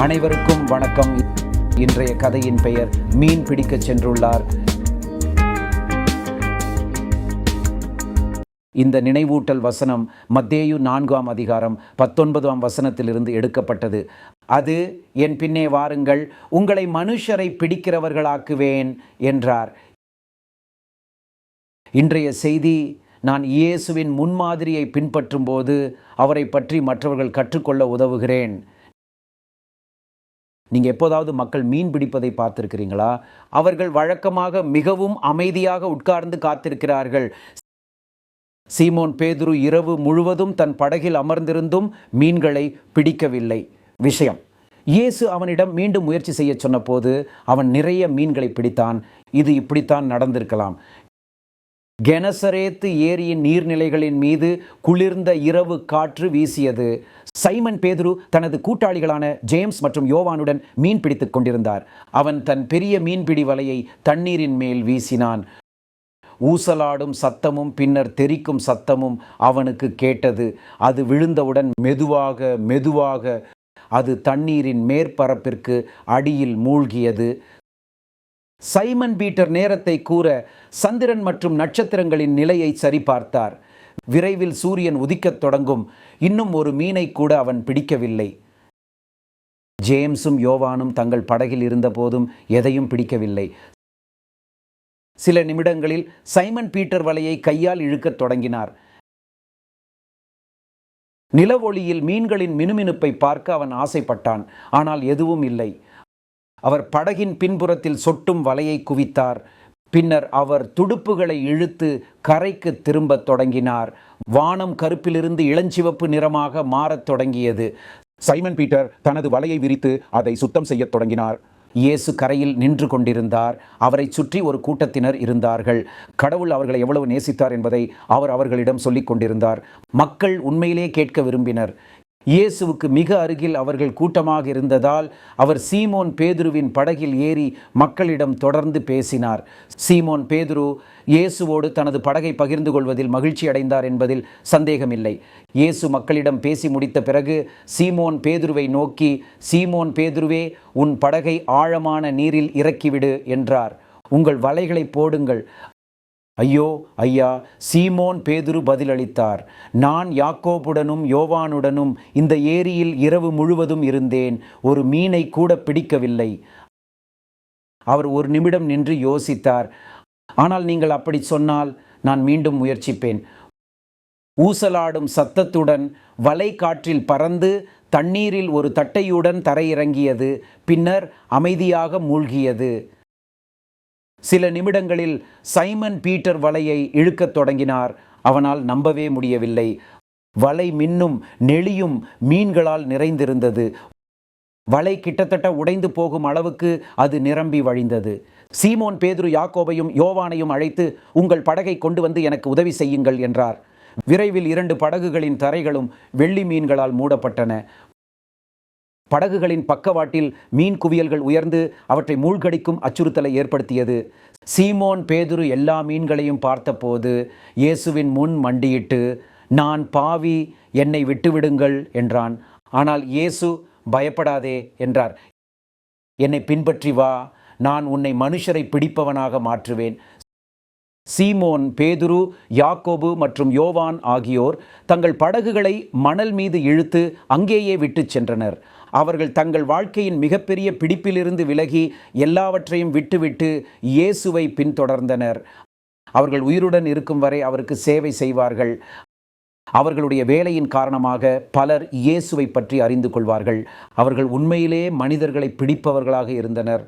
அனைவருக்கும் வணக்கம். இன்றைய கதையின் பெயர் மீன் பிடிக்கச் சென்றுள்ளார். இந்த நினைவூட்டல் வசனம் மத்தேயு 4ஆம் அதிகாரம் 19ஆம் வசனத்திலிருந்து எடுக்கப்பட்டது. அது, என் பின்னே வாருங்கள், உங்களை மனுஷரை பிடிக்கிறவர்களாக்குவேன் என்றார். இன்றைய செய்தி, நான் இயேசுவின் முன்மாதிரியை பின்பற்றும் போது அவரை பற்றி மற்றவர்கள் கற்றுக்கொள்ள உதவுகிறேன். நீங்கள் எப்போதாவது மக்கள் மீன் பிடிப்பதை பார்த்திருக்கிறீங்களா? அவர்கள் வழக்கமாக மிகவும் அமைதியாக உட்கார்ந்து காத்திருக்கிறார்கள். சீமோன் பேதுரு இரவு முழுவதும் தன் படகில் அமர்ந்திருந்தும் மீன்களை பிடிக்கவில்லை. விஷயம், இயேசு அவனிடம் மீண்டும் முயற்சி செய்ய சொன்னபோது அவன் நிறைய மீன்களை பிடித்தான். இது இப்படித்தான் நடந்திருக்கலாம். கெனசரேத்து ஏரியின் நீர்நிலைகளின் மீது குளிர்ந்த இரவு காற்று வீசியது. சைமன் பேதுரு தனது கூட்டாளிகளான ஜேம்ஸ் மற்றும் யோவானுடன் மீன் பிடித்துக் கொண்டிருந்தார். அவன் தன் பெரிய மீன்பிடி வலையை தண்ணீரின் மேல் வீசினான். ஊசலாடும் சத்தமும் பின்னர் தெறிக்கும் சத்தமும் அவனுக்கு கேட்டது. அது விழுந்தவுடன் மெதுவாக அது தண்ணீரின் மேற்பரப்பிற்கு அடியில் மூழ்கியது. சைமன் பீட்டர் நேரத்தை கூற சந்திரன் மற்றும் நட்சத்திரங்களின் நிலையை சரிபார்த்தார். விரைவில் சூரியன் உதிக்கத் தொடங்கும். இன்னும் ஒரு மீனை கூட அவன் பிடிக்கவில்லை. ஜேம்ஸும் யோவானும் தங்கள் படகில் இருந்த போதும் எதையும் பிடிக்கவில்லை. சில நிமிடங்களில் சைமன் பீட்டர் வலையை கையால் இழுக்கத் தொடங்கினார். நிலவொளியில் மீன்களின் மினுமினுப்பை பார்க்க அவன் ஆசைப்பட்டான். ஆனால் எதுவும் இல்லை. அவர் படகின் பின்புறத்தில் சொட்டும் வலையை குவித்தார். பின்னர் அவர் துடுப்புகளை இழுத்து கரைக்கு திரும்பத் தொடங்கினார். வானம் கருப்பிலிருந்து இளஞ்சிவப்பு நிறமாக மாறத் தொடங்கியது. சைமன் பீட்டர் தனது வலையை விரித்து அதை சுத்தம் செய்யத் தொடங்கினார். இயேசு கரையில் நின்று கொண்டிருந்தார். அவரை சுற்றி ஒரு கூட்டத்தினர் இருந்தார்கள். கடவுள் அவர்களை எவ்வளவு நேசித்தார் என்பதை அவர் அவர்களிடம் சொல்லிக் கொண்டிருந்தார். மக்கள் உண்மையிலே கேட்க விரும்பினர். இயேசுவுக்கு மிக அருகில் அவர்கள் கூட்டமாக இருந்ததால் அவர் சீமோன் பேதுருவின் படகில் ஏறி மக்களிடம் தொடர்ந்து பேசினார். சீமோன் பேதுரு இயேசுவோடு தனது படகை பகிர்ந்து கொள்வதில் மகிழ்ச்சி அடைந்தார் என்பதில் சந்தேகமில்லை. இயேசு மக்களிடம் பேசி முடித்த பிறகு சீமோன் பேதுருவை நோக்கி, சீமோன் பேதுருவே, உன் படகை ஆழமான நீரில் இறக்கிவிடு என்றார். உங்கள் வலைகளை போடுங்கள். ஐயோ ஐயா, சீமோன் பேதுரு பதிலளித்தார், நான் யாக்கோபுடனும் யோவானுடனும் இந்த ஏரியில் இரவு முழுவதும் இருந்தேன், ஒரு மீனை கூட பிடிக்கவில்லை. அவர் ஒரு நிமிடம் நின்று யோசித்தார். ஆனால் நீங்கள் அப்படி சொன்னால் நான் மீண்டும் முயற்சிப்பேன். ஊசலாடும் சத்தத்துடன் வலை காற்றில் பறந்து தண்ணீரில் ஒரு தட்டையுடன் தரையிறங்கியது. பின்னர் அமைதியாக மூழ்கியது. சில நிமிடங்களில் சைமன் பீட்டர் வலையை இழுக்கத் தொடங்கினார். அவனால் நம்பவே முடியவில்லை. வலை மின்னும் நெளியும் மீன்களால் நிறைந்திருந்தது. வலை கிட்டத்தட்ட உடைந்து போகும் அளவுக்கு அது நிரம்பி வழிந்தது. சீமோன் பேதுரு யாக்கோபையும் யோவானையும் அழைத்து, உங்கள் படகை கொண்டு வந்து எனக்கு உதவி செய்யுங்கள் என்றார். விரைவில் 2 படகுகளின் தரைகளும் வெள்ளி மீன்களால் மூடப்பட்டன. படகுகளின் பக்கவாட்டில் மீன் குவியல்கள் உயர்ந்து அவற்றை மூழ்கடிக்கும் அச்சுறுத்தலை ஏற்படுத்தியது. சீமோன் பேதுரு எல்லா மீன்களையும் பார்த்தபோது இயேசுவின் முன் மண்டியிட்டு, நான் பாவி, என்னை விட்டுவிடுங்கள் என்றான். ஆனால் இயேசு, பயப்படாதே என்றார். என்னை பின்பற்றி வா, நான் உன்னை மனுஷரை பிடிப்பவனாக மாற்றுவேன். சீமோன் பேதுரு, யாக்கோபு மற்றும் யோவான் ஆகியோர் தங்கள் படகுகளை மணல் மீது இழுத்து அங்கேயே விட்டு சென்றனர். அவர்கள் தங்கள் வாழ்க்கையின் மிகப்பெரிய பிடிப்பிலிருந்து விலகி எல்லாவற்றையும் விட்டுவிட்டு இயேசுவை பின்தொடர்ந்தனர். அவர்கள் உயிருடன் இருக்கும் வரை அவருக்கு சேவை செய்வார்கள். அவர்களுடைய வேலையின் காரணமாக பலர் இயேசுவை பற்றி அறிந்து கொள்வார்கள். அவர்கள் உண்மையிலே மனிதர்களை பிடிப்பவர்களாக இருந்தனர்.